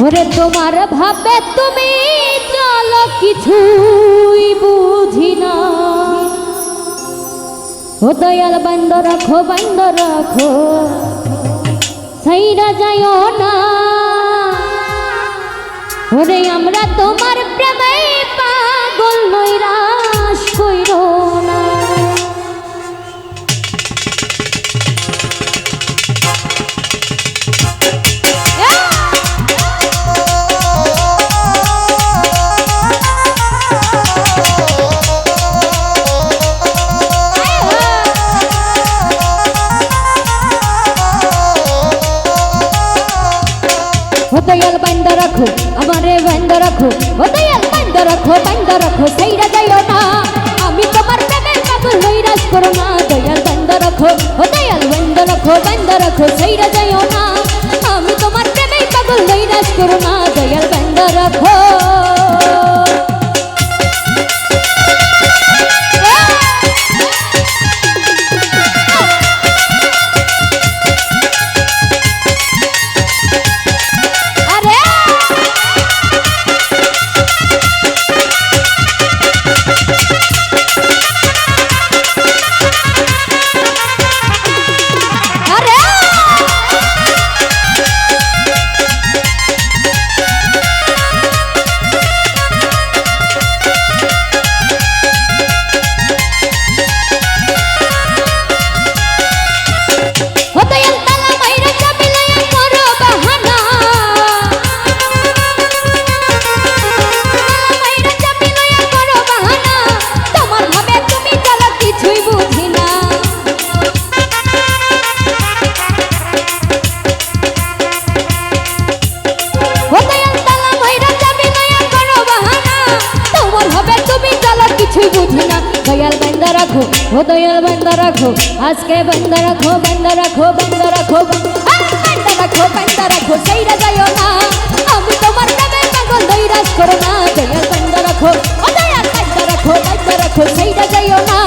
ওরে তোমার ভাবে তুমি চলো কিছুই বুঝি না। ও দয়াল বন্ধ রাখো সাইরা যাইও না। ওরে আমরা তোমার প্রেমে পাগল নৈরাশ কইরো না। দয়াল বন্ধ রাখো আমারে বন্ধ রাখো। ও দয়াল বন্ধ রাখো সাইরা যাইও না। আমি তোমার প্রেমে পাগল নৈরাশ করো না। দয়াল বন্ধ রাখো ও দয়াল বন্ধ রাখো সাইরা যাইও না। আমি তোমার প্রেমে পাগল নৈরাশ করো না। দয়াল বন্ধ রাখো। দয়াল বন্ধ রাখো ও দয়াল বন্ধ রাখো আজকে বন্ধ রাখো সাইরা যাইও না। আমি তোমার প্রেমে পাগল নৈরাশ করো না। দয়াল বন্ধ রাখো ও দয়াল বন্ধ রাখো সাইরা যাইও না।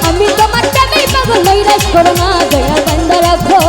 আমি তোমার প্রেমে পাগল নৈরাশ করো না। দয়াল বন্ধ রাখো।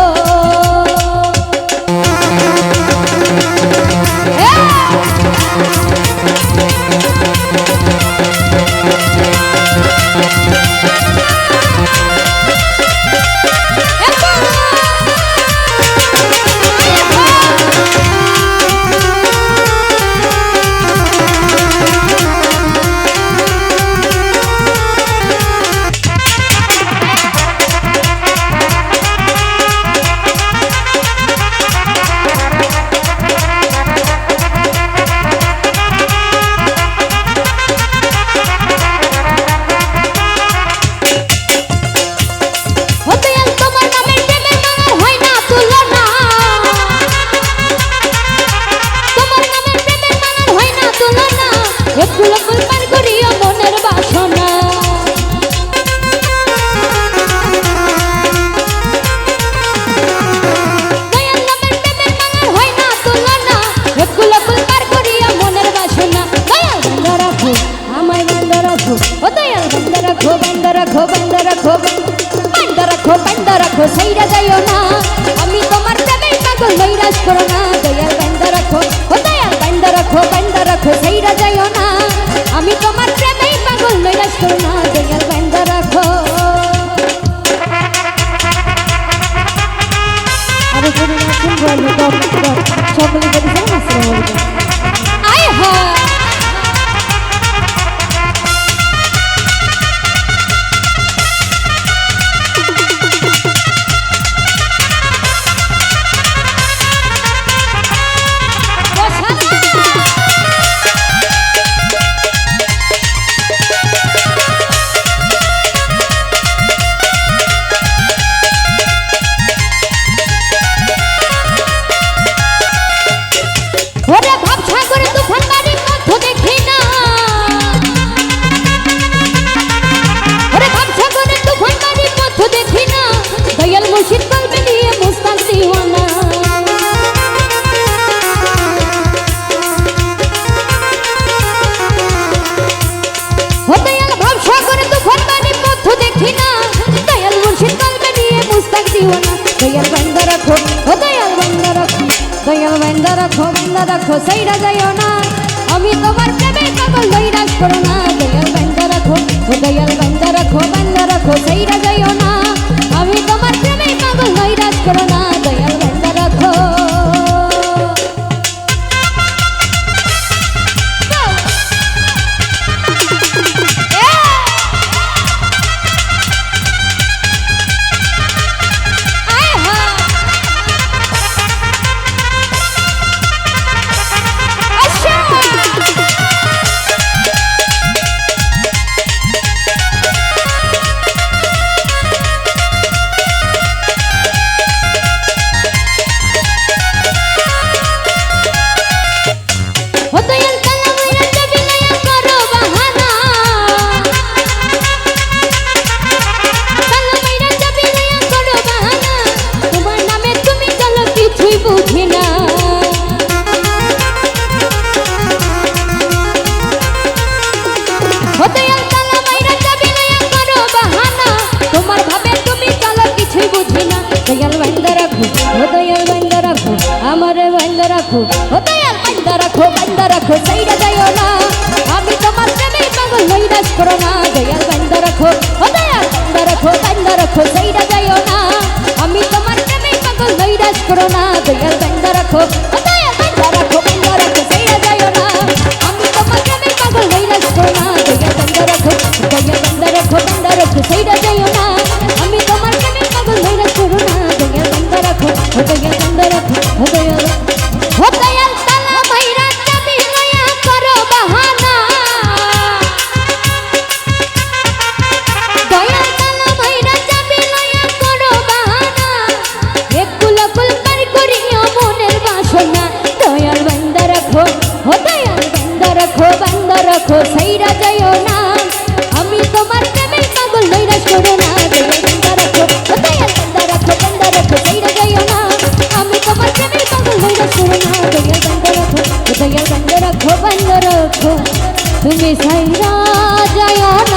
বন্ধ রাখো সাইরা যাইও না। আমি তোমার প্রেমে পাগল নৈরাশ করো না। দয়াল বন্ধ রাখো ও দয়াল বন্ধ রাখো সাইরা যাইও না। আমি তোমার প্রেমে পাগল নৈরাশ করো না। দয়াল বন্ধ রাখো। আরে যদি না শুনবো সকলে যদি আয় হ্যাঁ दयाल बंद रखो ओ दयाल बंद रखो। দয়াল বান্দা রাখো সাইরা যাইও না আমি তোমার প্রেমে পাগল নৈরাশ করো না দয়াল বান্দা রাখো সাইরা যাইও না আমি তোমার প্রেমে পাগল নৈরাশ করো না দয়াল বান্দা রাখো আমারে বান্দা রাখো ও দয়াল বান্দা রাখো সাইরা যাইও না আমি তোমার প্রেমে পাগল নৈরাশ করো না দয়াল বান্দা রাখো ও দয়াল বান্দা রাখো সাইরা যাইও না আমি তোমার প্রেমে পাগল নৈরাশ করো না দয়াল বান্দা রাখো ও দয়াল বান্দা রাখো সাইরা যাইও না আমি তোমার প্রেমে পাগল নৈরাশ করো না দয়াল বান্দা রাখো সাইরা যাইও না আমি তোমার প্রেমে পাগল নৈরাশ করো না দয়াল বান্দা রাখো দয়াল তালা মাইরা চাবি লইয়া করো বাহানা দয়াল তালা মাইরা চাবি লইয়া করো বাহানা একুল কারি করিও মনের বাসনা দয়াল বান্দা রাখো সাইরা যাইও না আমি তোমার প্রেমে পাগল নৈরাশ করো না দয়াল বান্দা রাখো সাইরা যাইও না আমি তোমার প্রেমে পাগল নৈরাশ করো না দয়াল বান্দা রাখো তুমি সাইরা যাইও না